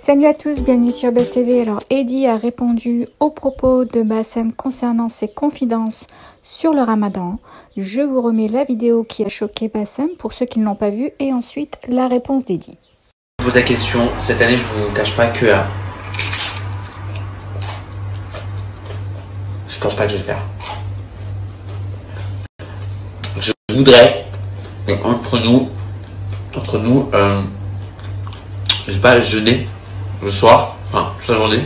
Salut à tous, bienvenue sur Buzz TV. Alors Eddie a répondu aux propos de Bassem concernant ses confidences sur le ramadan. Je vous remets la vidéo qui a choqué Bassem pour ceux qui ne l'ont pas vue et ensuite la réponse d'Eddie. Je pose la question, cette année je vous cache pas que je pense pas que je vais le faire. Je voudrais, mais entre nous, je sais pas, jeûner le soir, enfin toute la journée,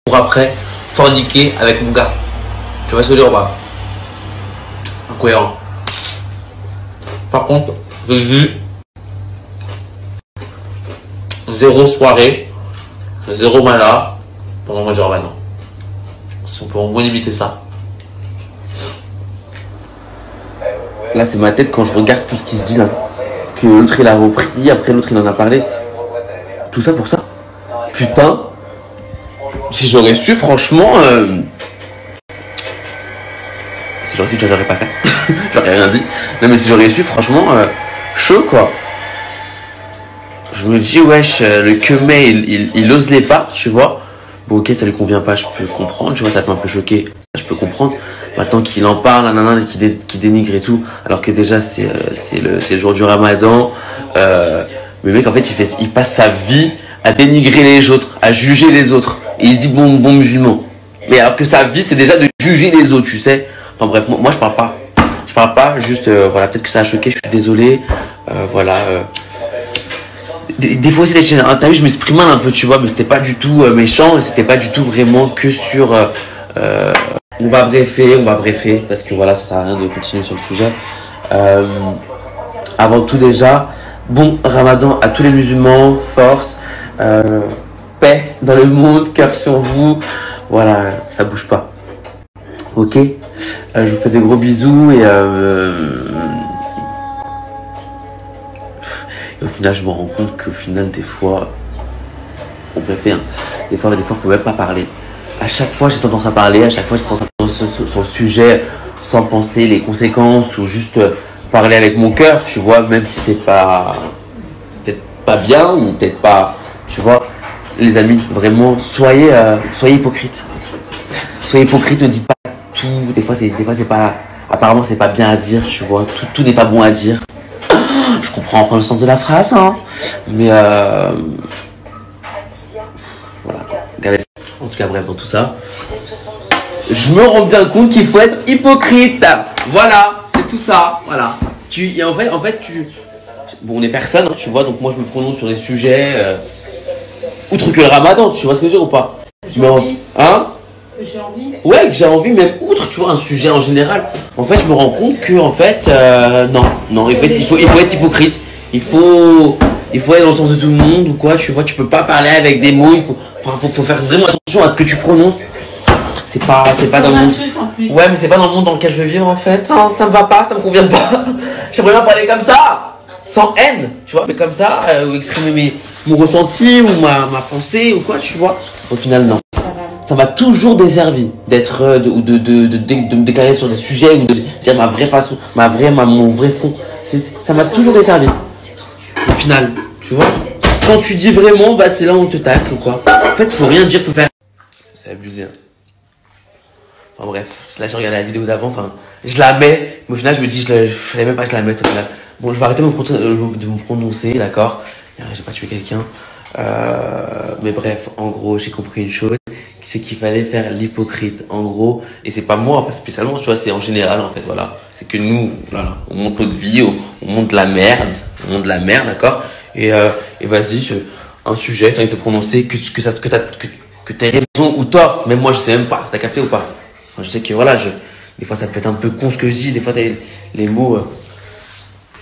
pour après forniquer avec mon gars. Tu vois ce que je veux dire ou pas? Incohérent. Par contre, je dis zéro soirée, zéro mala pendant moi, genre bah non. Si on peut au moins limiter ça. Là, c'est ma tête quand je regarde tout ce qui se dit là. Que l'autre il a repris, après l'autre il en a parlé. Tout ça pour ça. Putain. Si j'aurais su, franchement. Si j'aurais su, j'aurais pas fait. J'aurais rien dit. Non, mais si j'aurais su, franchement, chaud quoi. Je me dis, wesh, le Kemei, il ose les pas, tu vois. Bon, ok, ça lui convient pas, je peux comprendre, tu vois, ça peut un peu choquer, je peux comprendre. Maintenant qu'il en parle, nanana, qui dénigre et tout, alors que déjà c'est le jour du ramadan. Mais le mec, en fait, il passe sa vie à dénigrer les autres, à juger les autres. Et il dit bon musulman. Mais alors que sa vie, c'est déjà de juger les autres, tu sais. Enfin bref, moi je parle pas. Je parle pas, juste, voilà, peut-être que ça a choqué, je suis désolé. Voilà. Des fois aussi, t'as vu, je m'exprime mal un peu, tu vois, mais c'était pas du tout méchant, et c'était pas du tout vraiment que sur... on va briefer, parce que voilà, ça sert à rien de continuer sur le sujet. Avant tout déjà, bon ramadan à tous les musulmans, force, paix dans le monde, cœur sur vous, voilà, ça bouge pas. Ok, je vous fais des gros bisous et au final, je me rends compte qu'au final, des fois, on préfère. Des fois, faut même pas parler. À chaque fois, j'ai tendance à parler. À chaque fois, j'ai tendance à penser sur le sujet sans penser les conséquences ou juste parler avec mon cœur, tu vois, même si c'est pas peut-être pas bien ou peut-être pas, tu vois. Les amis, vraiment, soyez hypocrites. Soyez hypocrites, ne dites pas tout. Des fois, c'est pas. Apparemment, c'est pas bien à dire, tu vois. Tout n'est pas bon à dire. Je comprends enfin le sens de la phrase, hein. Mais voilà. En tout cas, bref, dans tout ça, je me rends bien compte qu'il faut être hypocrite. Voilà, c'est tout ça. Voilà. En fait, bon, on est personne, hein, tu vois. Donc moi, je me prononce sur des sujets outre que le Ramadan. Tu vois ce que je veux dire ou pas? J'ai envie. Hein? J'ai envie. Ouais, que j'ai envie, même outre, tu vois, un sujet en général. En fait, je me rends compte que, en fait, non, il faut être hypocrite. Il faut être dans le sens de tout le monde ou quoi, tu vois, tu peux pas parler avec des mots, faut faire vraiment attention à ce que tu prononces. C'est pas dans le monde. Ouais, mais c'est pas dans le monde dans lequel je veux vivre, en fait. Hein, ça me va pas, ça me convient pas. J'aimerais bien parler comme ça, sans haine, tu vois, mais comme ça, ou exprimer mon ressenti ou ma pensée ou quoi, tu vois. Au final, non. Ça m'a toujours desservi d'être de me déclarer sur des sujets ou de dire ma vraie façon, mon vrai fond. Ça m'a toujours desservi. Au final, tu vois, quand tu dis vraiment, bah c'est là où on te tacle ou quoi. En fait, faut rien dire, faut faire. C'est abusé. Hein. Enfin bref, là j'ai regardé la vidéo d'avant, enfin je la mets, mais au final je me dis je savais même pas que je la mette au final. Bon, je vais arrêter de me prononcer, d'accord. J'ai pas tué quelqu'un. Mais bref, en gros, j'ai compris une chose, c'est qu'il fallait faire l'hypocrite, en gros, et c'est pas moi, pas spécialement, tu vois, c'est en général, en fait, voilà. C'est que nous, voilà, on montre notre vie, on montre de la merde, d'accord. Et vas-y, un sujet, t'as envie de te prononcer, que t'as raison ou tort, même moi, je sais même pas, t'as capté ou pas? Enfin, je sais que, voilà, des fois, ça peut être un peu con ce que je dis, des fois, t'as les mots,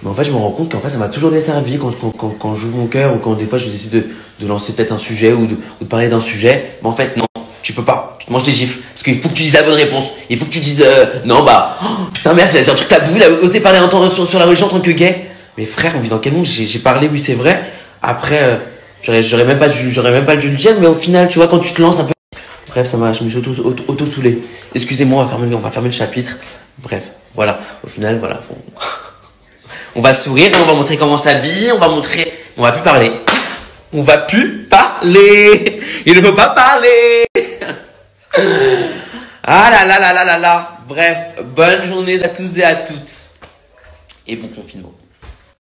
mais en fait, je me rends compte qu'en fait, ça m'a toujours desservi quand j'ouvre mon cœur ou quand des fois je décide de lancer peut-être un sujet ou de parler d'un sujet. Mais en fait, non, tu peux pas. Tu te manges des gifles. Parce qu'il faut que tu dises la bonne réponse. Il faut que tu dises, non, bah, putain, merde, c'est un truc tabou. Il a osé parler sur la religion en tant que gay. Mais frère, on vit dans quel monde? J'ai parlé, oui, c'est vrai. Après, j'aurais même pas dû le dire, mais au final, tu vois, quand tu te lances un peu. Bref, je me suis auto-saoulé. Excusez-moi, on va fermer le chapitre. Bref, voilà. Au final, voilà. On va sourire, on va montrer comment s'habiller, on va plus parler. On va plus parler. Il ne faut pas parler. Ah là là là là là là. Bref, bonne journée à tous et à toutes. Et bon confinement.